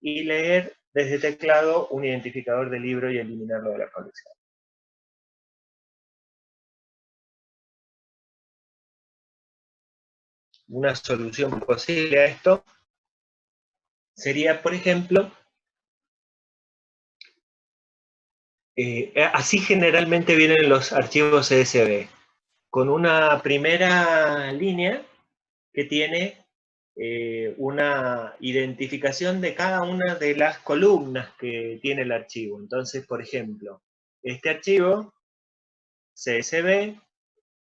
y leer desde teclado un identificador de libro y eliminarlo de la colección. Una solución posible a esto sería, por ejemplo, así generalmente vienen los archivos CSV, con una primera línea que tiene una identificación de cada una de las columnas que tiene el archivo. Entonces, por ejemplo, este archivo CSV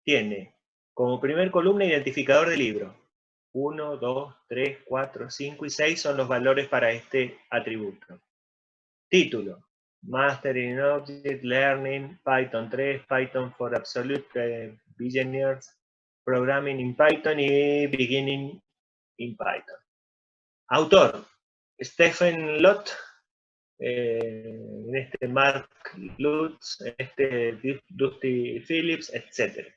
tiene como primer columna identificador de libro. 1, 2, 3, 4, 5 y 6 son los valores para este atributo. Título: Master in Object Learning, Python 3, Python for Absolute Beginners, Programming in Python y Beginning in Python. Autor: Stephen Lott, en este Mark Lutz, en este Dusty Phillips, etc.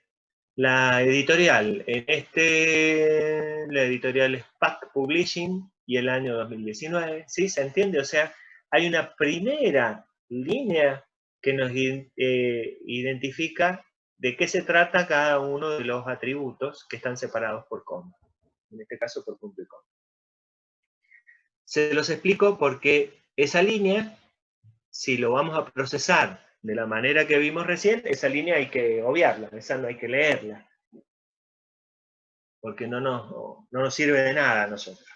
La editorial, la editorial es Pack Publishing y el año 2019, ¿sí? ¿Se entiende? O sea, hay una primera línea que nos identifica de qué se trata cada uno de los atributos que están separados por coma, en este caso por punto y coma. Se los explico porque esa línea, si lo vamos a procesar de la manera que vimos recién, esa línea hay que obviarla, esa no hay que leerla, porque no nos sirve de nada a nosotros.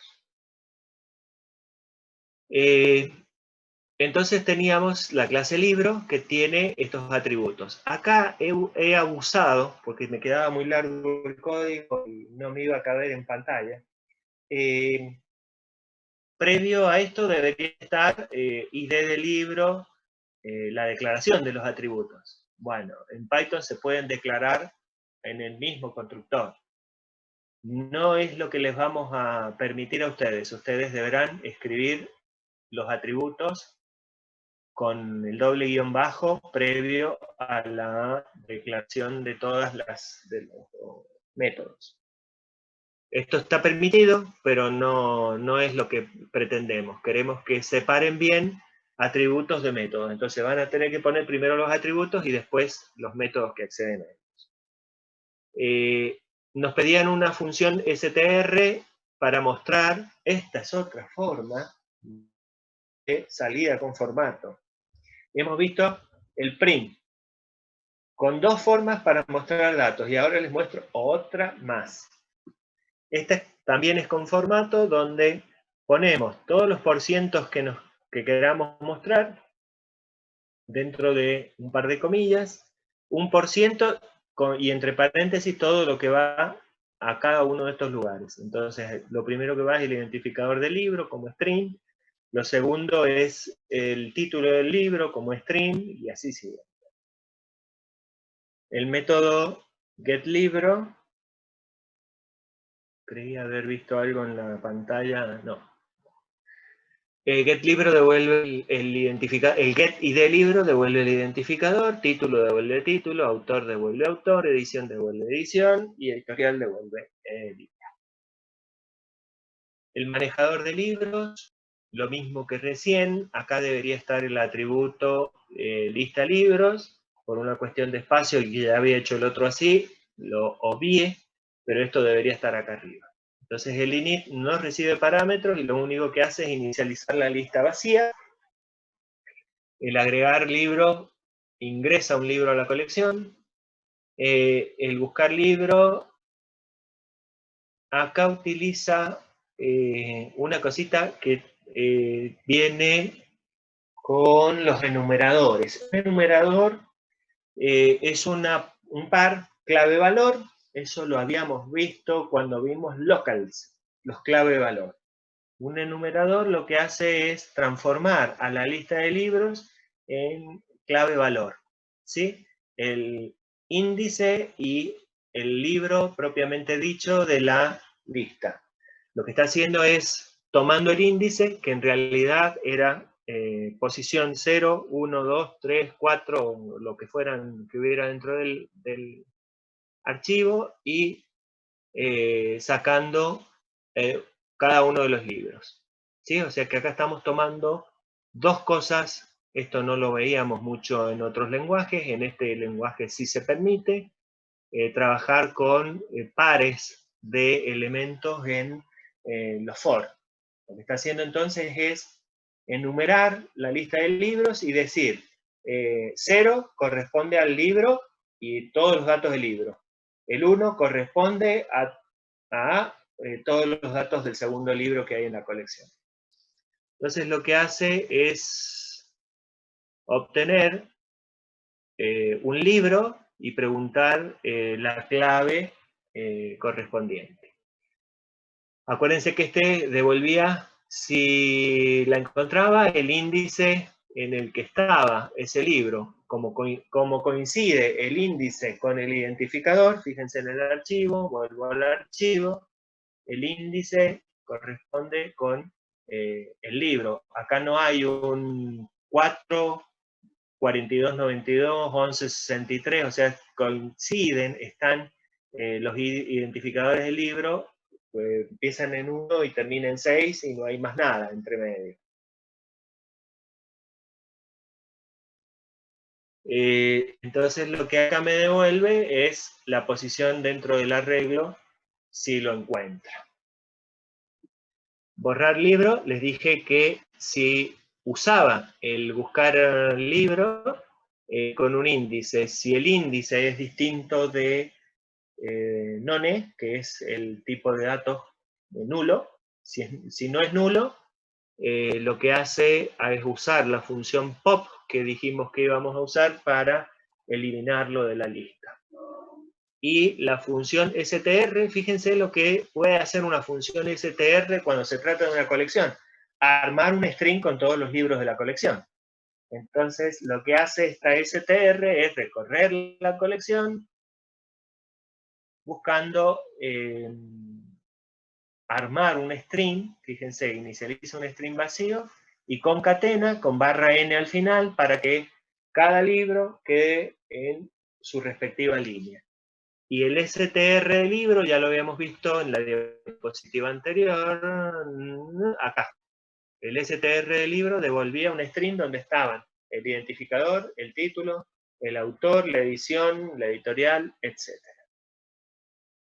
Entonces teníamos la clase libro que tiene estos atributos. Acá he abusado, porque me quedaba muy largo el código y no me iba a caber en pantalla. Previo a esto debería estar ID del libro, la declaración de los atributos. Bueno, en Python se pueden declarar en el mismo constructor. No es lo que les vamos a permitir a ustedes. Ustedes deberán escribir los atributos con el doble guión bajo previo a la declaración de todas de los métodos. Esto está permitido, pero no es lo que pretendemos. Queremos que separen bien atributos de métodos. Entonces van a tener que poner primero los atributos y después los métodos que acceden a ellos. Nos pedían una función str para mostrar, esta es otra forma de salida con formato. Hemos visto el print, con dos formas para mostrar datos, y ahora les muestro otra más. Esta también es con formato, donde ponemos todos los porcientos que queramos mostrar dentro de un par de comillas, 1% y entre paréntesis todo lo que va a cada uno de estos lugares. Entonces, lo primero que va es el identificador del libro como string, lo segundo es el título del libro como string, y así sigue. El método getLibro, creí haber visto algo en la pantalla, no. GetLibro devuelve el getIDLibro devuelve el identificador, título devuelve título, autor devuelve autor, edición devuelve edición, y editorial devuelve editorial. El manejador de libros, lo mismo que recién, acá debería estar el atributo lista libros, por una cuestión de espacio, y que ya había hecho el otro así, lo obvié, pero esto debería estar acá arriba. Entonces el init no recibe parámetros y lo único que hace es inicializar la lista vacía. El agregar libro ingresa un libro a la colección. El buscar libro, acá utiliza una cosita que viene con los enumeradores. Un enumerador es un par clave-valor. Eso lo habíamos visto cuando vimos locals, los clave-valor. Un enumerador lo que hace es transformar a la lista de libros en clave-valor, ¿sí? El índice y el libro propiamente dicho de la lista. Lo que está haciendo es tomando el índice, que en realidad era posición 0, 1, 2, 3, 4, o lo que fueran que hubiera dentro del archivo, y sacando cada uno de los libros, ¿sí? O sea que acá estamos tomando dos cosas. Esto no lo veíamos mucho en otros lenguajes. En este lenguaje sí se permite trabajar con pares de elementos en los for. Lo que está haciendo entonces es enumerar la lista de libros y decir 0 corresponde al libro y todos los datos del libro. El 1 corresponde a todos los datos del segundo libro que hay en la colección. Entonces lo que hace es obtener un libro y preguntar la clave correspondiente. Acuérdense que este devolvía, si la encontraba, el índice en el que estaba ese libro. Como coincide el índice con el identificador, fíjense en el archivo, vuelvo al archivo, el índice corresponde con el libro. Acá no hay un 4, 42, 92, 11, 63, o sea, coinciden, están los identificadores del libro, empiezan en 1 y terminan en 6 y no hay más nada entre medio. Entonces lo que acá me devuelve es la posición dentro del arreglo si lo encuentra. Borrar libro, les dije que si usaba el buscar libro con un índice, si el índice es distinto de none, que es el tipo de datos nulo, si no es nulo, lo que hace es usar la función pop que dijimos que íbamos a usar para eliminarlo de la lista. Y la función str, fíjense lo que puede hacer una función str cuando se trata de una colección: armar un string con todos los libros de la colección. Entonces lo que hace esta str es recorrer la colección buscando armar un string. Fíjense, inicializa un string vacío y concatena con /n al final para que cada libro quede en su respectiva línea. Y el str del libro ya lo habíamos visto en la diapositiva anterior, acá. El str del libro devolvía un string donde estaban el identificador, el título, el autor, la edición, la editorial, etc.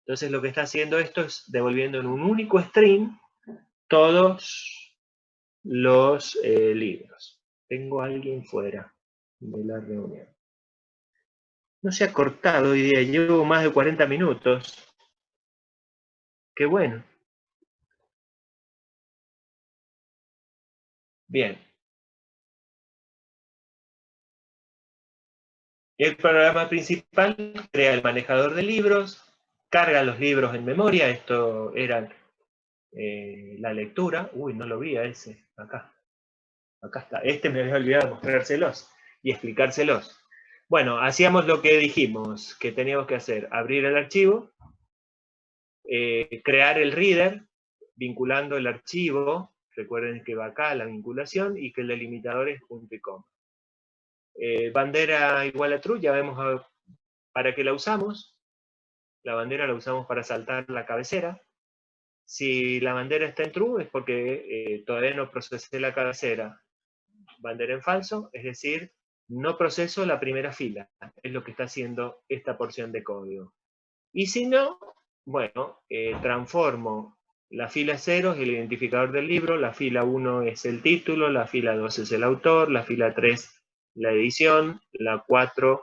Entonces lo que está haciendo esto es devolviendo en un único string todos los libros. Tengo a alguien fuera. de la reunión. No se ha cortado hoy día, llevo más de 40 minutos. Qué bueno. Bien. El programa principal crea el manejador de libros, carga los libros en memoria, esto era la lectura. Uy, no lo vi a ese, acá. Acá está, este me había olvidado mostrárselos y explicárselos. Bueno, hacíamos lo que dijimos que teníamos que hacer, abrir el archivo, crear el reader, vinculando el archivo, recuerden que va acá la vinculación, y que el delimitador es punto y coma. Bandera igual a true, ya vemos para qué la usamos. La bandera la usamos para saltar la cabecera. Si la bandera está en true es porque todavía no procesé la cabecera. Bandera en falso, es decir, no proceso la primera fila, es lo que está haciendo esta porción de código. Y si no, bueno, transformo la fila 0 es el identificador del libro, la fila 1 es el título, la fila 2 es el autor, la fila 3 la edición, la 4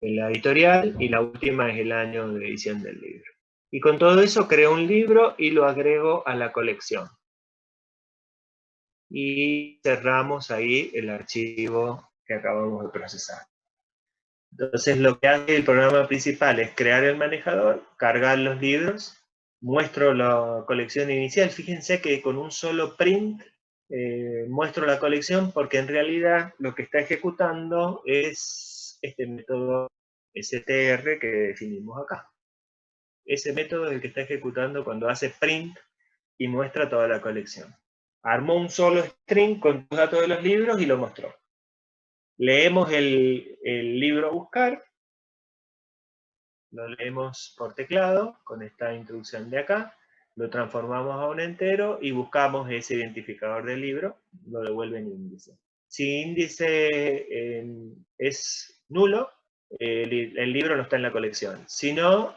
es la editorial y la última es el año de edición del libro. Y con todo eso creo un libro y lo agrego a la colección. Y cerramos ahí el archivo que acabamos de procesar. Entonces lo que hace el programa principal es crear el manejador, cargar los libros, muestro la colección inicial. Fíjense que con un solo print muestro la colección porque en realidad lo que está ejecutando es este método str que definimos acá. Ese método es el que está ejecutando cuando hace print y muestra toda la colección. Armó un solo string con los datos de los libros y lo mostró. Leemos el libro a buscar, lo leemos por teclado con esta introducción de acá, lo transformamos a un entero y buscamos ese identificador del libro, lo devuelve en índice. Si índice es nulo, el libro no está en la colección. Si no,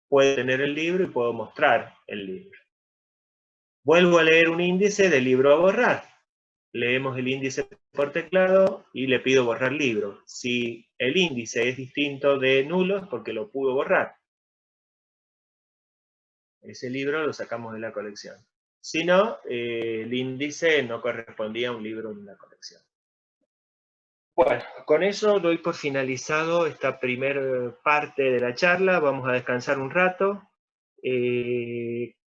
puedo tener el libro y puedo mostrar el libro. Vuelvo a leer un índice del libro a borrar. Leemos el índice por teclado y le pido borrar libro. Si el índice es distinto de nulo es porque lo pudo borrar. Ese libro lo sacamos de la colección. Si no, el índice no correspondía a un libro en la colección. Bueno, con eso doy por finalizado esta primera parte de la charla. Vamos a descansar un rato.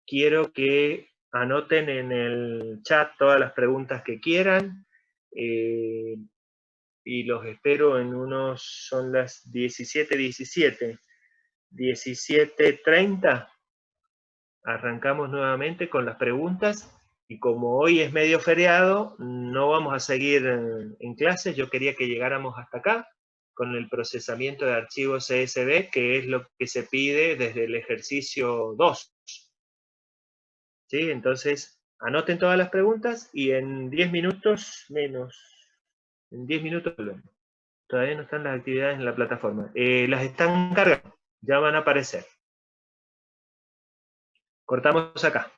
Quiero que anoten en el chat todas las preguntas que quieran. Y los espero en unos, son las 17:30. Arrancamos nuevamente con las preguntas. Y como hoy es medio feriado, no vamos a seguir en clases. Yo quería que llegáramos hasta acá con el procesamiento de archivos CSV, que es lo que se pide desde el ejercicio 2. ¿Sí? Entonces, anoten todas las preguntas y en 10 minutos menos, en 10 minutos volvemos. Todavía no están las actividades en la plataforma. Las están cargando, ya van a aparecer. Cortamos acá.